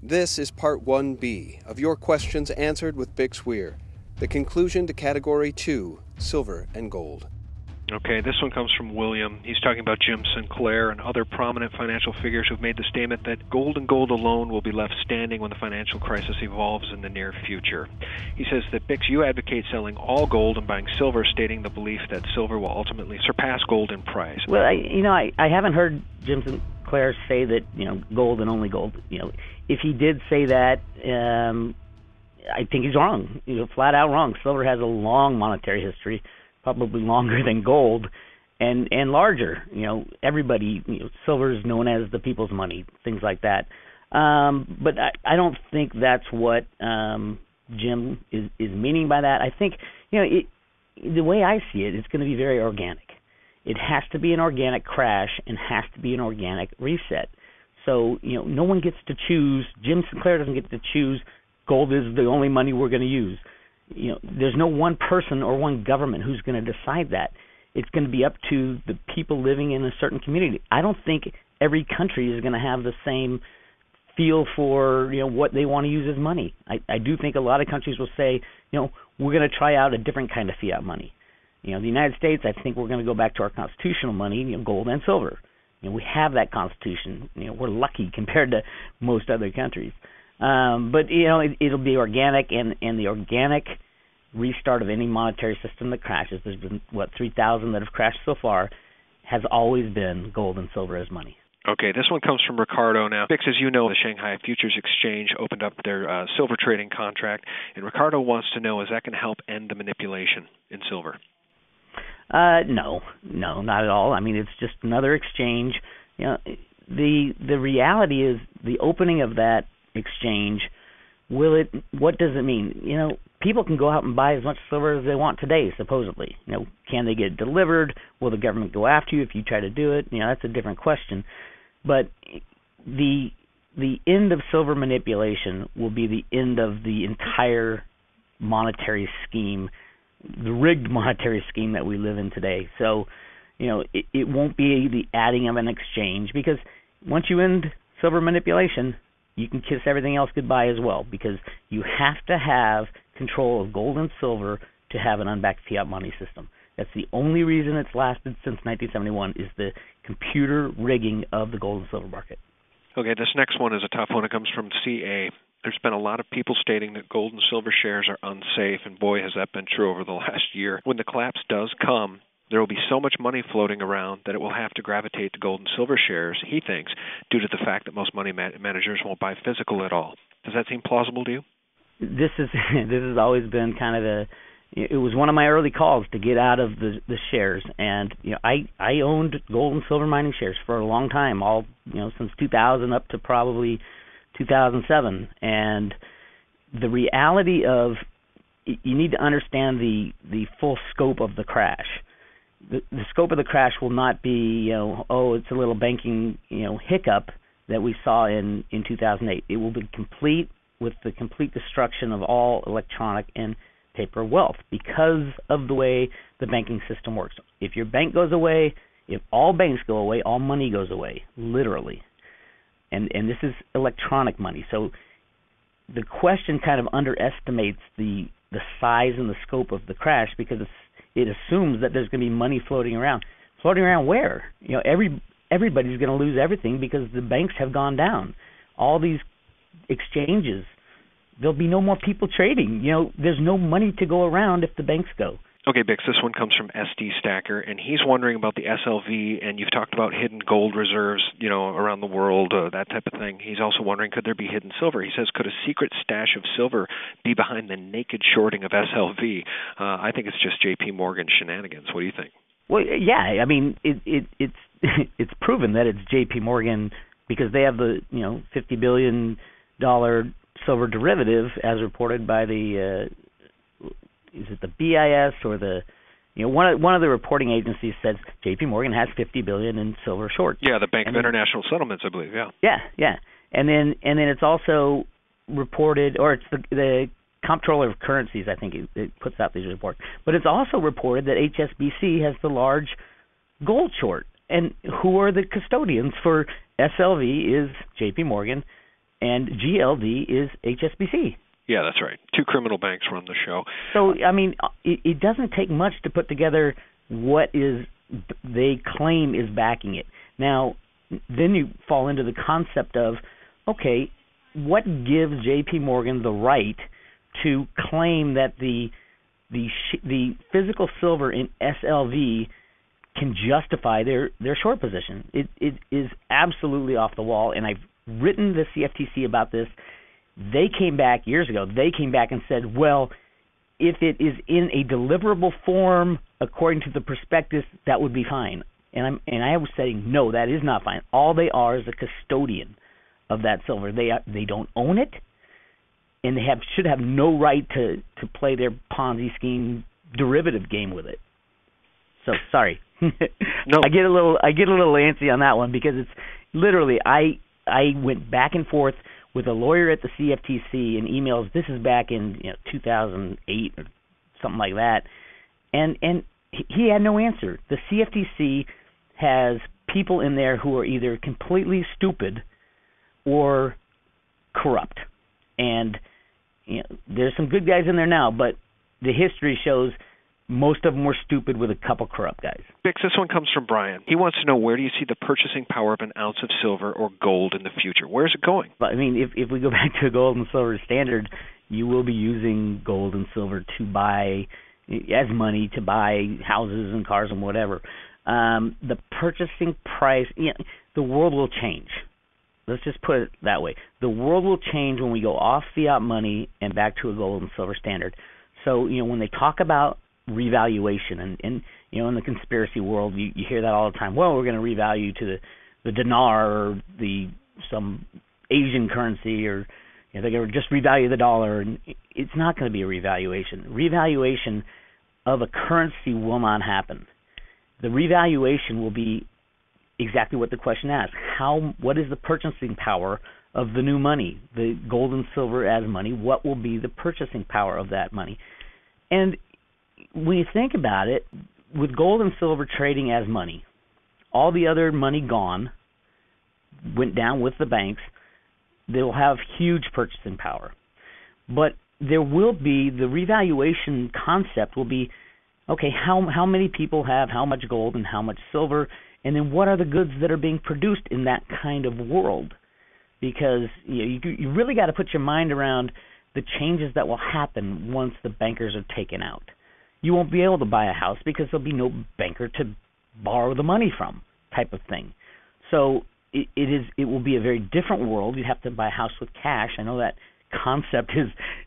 This is Part 1B of Your Questions Answered with Bix Weir, the conclusion to Category 2, Silver and Gold. Okay, this one comes from William. He's talking about Jim Sinclair and other prominent financial figures who've made the statement that gold and gold alone will be left standing when the financial crisis evolves in the near future. He says that, Bix, you advocate selling all gold and buying silver, stating the belief that silver will ultimately surpass gold in price. Well, I haven't heard Jim Sinclair say that, gold and only gold. If he did say that, I think he's wrong, flat out wrong. Silver has a long monetary history, probably longer than gold, and larger. Everybody, silver is known as the people's money, things like that. But I don't think that's what Jim is meaning by that. I think, the way I see it, it's going to be very organic. It has to be an organic crash and has to be an organic reset. So, no one gets to choose. Jim Sinclair doesn't get to choose gold is the only money we're going to use. There's no one person or one government who's going to decide that. It's going to be up to the people living in a certain community. I don't think every country is going to have the same feel for what they want to use as money. I do think a lot of countries will say, we're going to try out a different kind of fiat money. The United States, I think we're going to go back to our constitutional money, gold and silver. We have that constitution. We're lucky compared to most other countries. But it'll be organic, and the organic restart of any monetary system that crashes, there's been 3,000 that have crashed so far, has always been gold and silver as money. Okay, this one comes from Ricardo now. Bix, as you know, the Shanghai Futures Exchange opened up their silver trading contract, and Ricardo wants to know, is that going to help end the manipulation in silver? No, not at all. I mean, it's just another exchange. The reality is the opening of that exchange, what does it mean? People can go out and buy as much silver as they want today, supposedly. Can they get it delivered? Will the government go after you if you try to do it? That's a different question. But the end of silver manipulation will be the end of the entire monetary scheme, the rigged monetary scheme that we live in today. So, it won't be the adding of an exchange, because once you end silver manipulation, you can kiss everything else goodbye as well, because you have to have control of gold and silver to have an unbacked fiat money system. That's the only reason it's lasted since 1971, is the computer rigging of the gold and silver market. Okay, this next one is a tough one. It comes from CA. There's been a lot of people stating that gold and silver shares are unsafe, and boy, has that been true over the last year. When the collapse does come, there will be so much money floating around that it will have to gravitate to gold and silver shares, he thinks, due to the fact that most money managers won't buy physical at all. Does that seem plausible to you? This has always been kind of it was one of my early calls to get out of the shares, and I owned gold and silver mining shares for a long time, all since 2000 up to probably 2007. And the reality of, you need to understand the full scope of the crash. The scope of the crash will not be, it's a little banking, hiccup that we saw in 2008. It will be complete, with the complete destruction of all electronic and paper wealth, because of the way the banking system works. If your bank goes away, if all banks go away, all money goes away, literally. And this is electronic money. So the question kind of underestimates the size and the scope of the crash, because it assumes that there's going to be money floating around. Floating around where? Everybody's going to lose everything because the banks have gone down. All these exchanges, there'll be no more people trading. There's no money to go around if the banks go. Okay, Bix, this one comes from SD Stacker, and he's wondering about the SLV, and you've talked about hidden gold reserves, around the world, that type of thing. He's also wondering, could there be hidden silver? He says, could a secret stash of silver be behind the naked shorting of SLV? I think it's just J.P. Morgan shenanigans. What do you think? Well, yeah, I mean, it's proven that it's J.P. Morgan, because they have the $50 billion silver derivative, as reported by the is it the BIS or the one of the reporting agencies says J.P. Morgan has $50 billion in silver short. Yeah, the Bank of International Settlements, I believe. Yeah, and then it's also reported, or it's the Comptroller of Currencies, I think it puts out these reports, but it's also reported that HSBC has the large gold short, and who are the custodians for SLV is J.P. Morgan, and GLD is HSBC. Yeah, that's right. Two criminal banks run the show. So, I mean, it doesn't take much to put together what is they claim is backing it. Now, then you fall into the concept of, okay, what gives J.P. Morgan the right to claim that the physical silver in SLV can justify their short position? It is absolutely off the wall, and I've written the CFTC about this. They came back years ago. They came back and said, well, if it is in a deliverable form according to the prospectus, that would be fine. And I was saying, no, that is not fine. All they are is a custodian of that silver. They don't own it, and they should have no right to play their Ponzi scheme derivative game with it. So sorry. No. I get a little antsy on that one because it's literally I went back and forth with a lawyer at the CFTC in emails. This is back in 2008 or something like that, and he had no answer. The CFTC has people in there who are either completely stupid or corrupt, and there's some good guys in there now, but the history shows most of them were stupid with a couple corrupt guys. Bix, this one comes from Brian. He wants to know, where do you see the purchasing power of an ounce of silver or gold in the future? Where's it going? But, I mean, if we go back to a gold and silver standard, you will be using gold and silver to buy as money to buy houses and cars and whatever. The purchasing price, the world will change. Let's just put it that way. The world will change when we go off fiat money and back to a gold and silver standard. So, when they talk about revaluation and in the conspiracy world, you hear that all the time. Well, we're going to revalue to the dinar or some Asian currency, or they're going to just revalue the dollar, and it's not going to be a revaluation. Revaluation of a currency will not happen. The revaluation will be exactly what the question asks. What is the purchasing power of the new money, the gold and silver as money? What will be the purchasing power of that money? And when you think about it, with gold and silver trading as money, all the other money gone, went down with the banks, they'll have huge purchasing power. But there will be, the revaluation concept will be, okay, how many people have how much gold and how much silver, and then what are the goods that are being produced in that kind of world? Because you really got to put your mind around the changes that will happen once the bankers are taken out. You won't be able to buy a house because there'll be no banker to borrow the money from, type of thing. So it will be a very different world. You'd have to buy a house with cash. I know that concept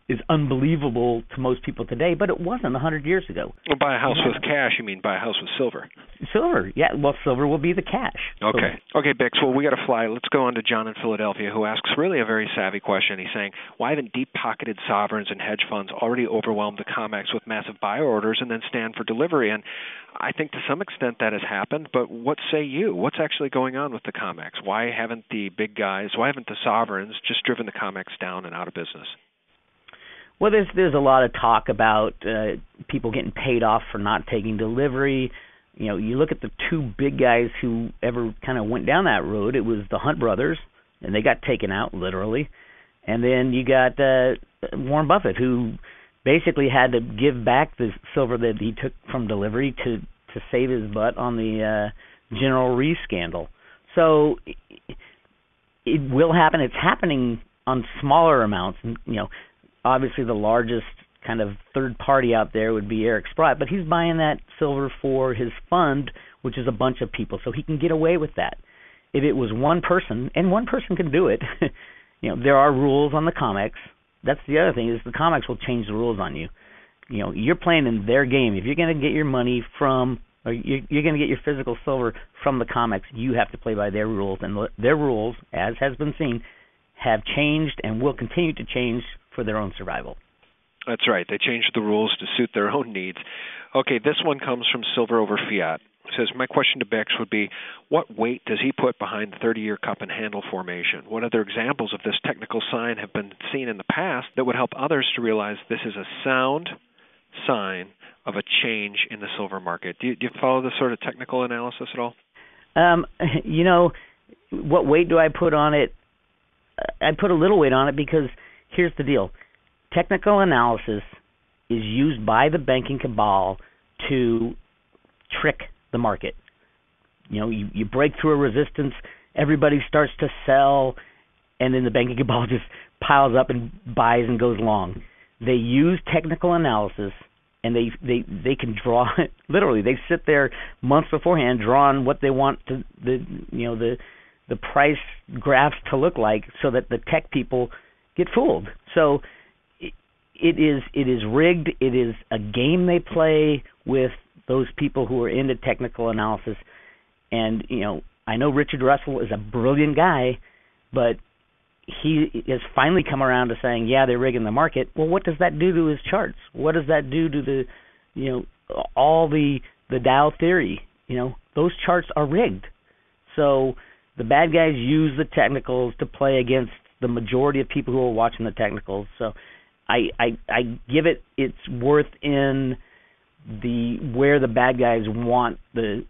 is unbelievable to most people today, but it wasn't 100 years ago. Well, buy a house with cash, you mean buy a house with silver? Silver, yeah. Well, silver will be the cash. Okay. Okay, Bix, well, we got to fly. Let's go on to John in Philadelphia, who asks really a very savvy question. He's saying, why haven't deep-pocketed sovereigns and hedge funds already overwhelmed the COMEX with massive buy orders and then stand for delivery? And I think to some extent that has happened, but what say you? What's actually going on with the COMEX? Why haven't the big guys, why haven't the sovereigns just driven the COMEX down and out of business? Well, there's a lot of talk about people getting paid off for not taking delivery. You look at the two big guys who ever kind of went down that road. It was the Hunt brothers, and they got taken out, literally. And then you got Warren Buffett, who basically had to give back the silver that he took from delivery to save his butt on the General Re scandal. So it will happen. It's happening on smaller amounts. Obviously the largest kind of third party out there would be Eric Sprott, but he's buying that silver for his fund, which is a bunch of people, so he can get away with that. If it was one person, and one person can do it, there are rules on the COMEX. That's the other thing, is the COMEX will change the rules on you. You're playing in their game. If you're going to get your money from, or you're going to get your physical silver from the COMEX, you have to play by their rules, and their rules, as has been seen, have changed and will continue to change for their own survival. That's right. They changed the rules to suit their own needs. Okay, this one comes from Silver Over Fiat. It says, my question to Bix would be, what weight does he put behind the 30-year cup and handle formation? What other examples of this technical sign have been seen in the past that would help others to realize this is a sound sign of a change in the silver market? Do you follow this sort of technical analysis at all? What weight do I put on it? I put a little weight on it because here's the deal. Technical analysis is used by the banking cabal to trick the market. You break through a resistance, everybody starts to sell, and then the banking cabal just piles up and buys and goes long. They use technical analysis, and they can draw literally. They sit there months beforehand drawing what they want to the price graphs to look like, so that the tech people get fooled. So it is rigged. It is a game they play with those people who are into technical analysis. And I know Richard Russell is a brilliant guy, but he has finally come around to saying, yeah, they're rigging the market. Well, what does that do to his charts? What does that do to all the Dow theory? Those charts are rigged. So the bad guys use the technicals to play against the majority of people who are watching the technicals. So I give it its worth in where the bad guys want the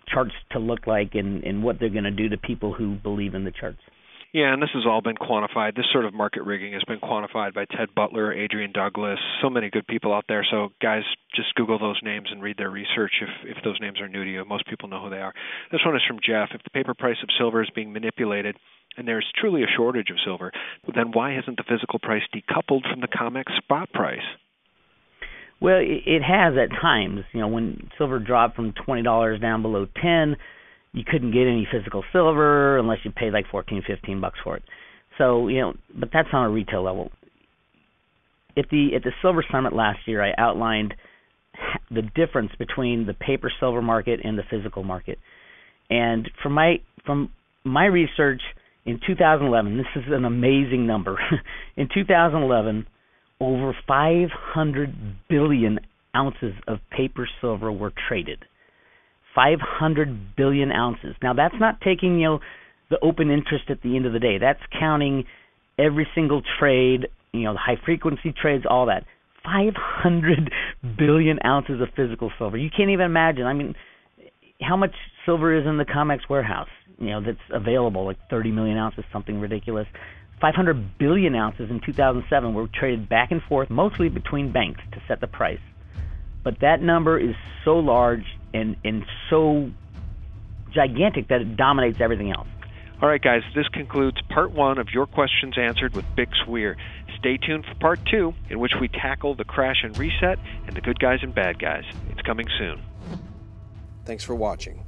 charts to look like and what they're going to do to people who believe in the charts. Yeah, and this has all been quantified. This sort of market rigging has been quantified by Ted Butler, Adrian Douglas, so many good people out there. So guys, just Google those names and read their research if those names are new to you. Most people know who they are. This one is from Jeff. If the paper price of silver is being manipulated and there's truly a shortage of silver, then why hasn't the physical price decoupled from the COMEX spot price? Well, it has at times. When silver dropped from $20 down below 10, you couldn't get any physical silver unless you paid like $14-15 for it. So, but that's on a retail level. At the Silver Summit last year, I outlined the difference between the paper silver market and the physical market. And from my research in 2011, this is an amazing number. In 2011, over 500 billion ounces of paper silver were traded. 500 billion ounces. Now, that's not taking, the open interest at the end of the day. That's counting every single trade, the high-frequency trades, all that. 500 billion ounces of physical silver. You can't even imagine. How much silver is in the COMEX warehouse, that's available, like 30 million ounces, something ridiculous. 500 billion ounces in 2007 were traded back and forth, mostly between banks to set the price. But that number is so large and so gigantic that it dominates everything else. All right, guys, this concludes part 1 of Your Questions Answered with Bix Weir. Stay tuned for part 2, in which we tackle the crash and reset and the good guys and bad guys. It's coming soon. Thanks for watching.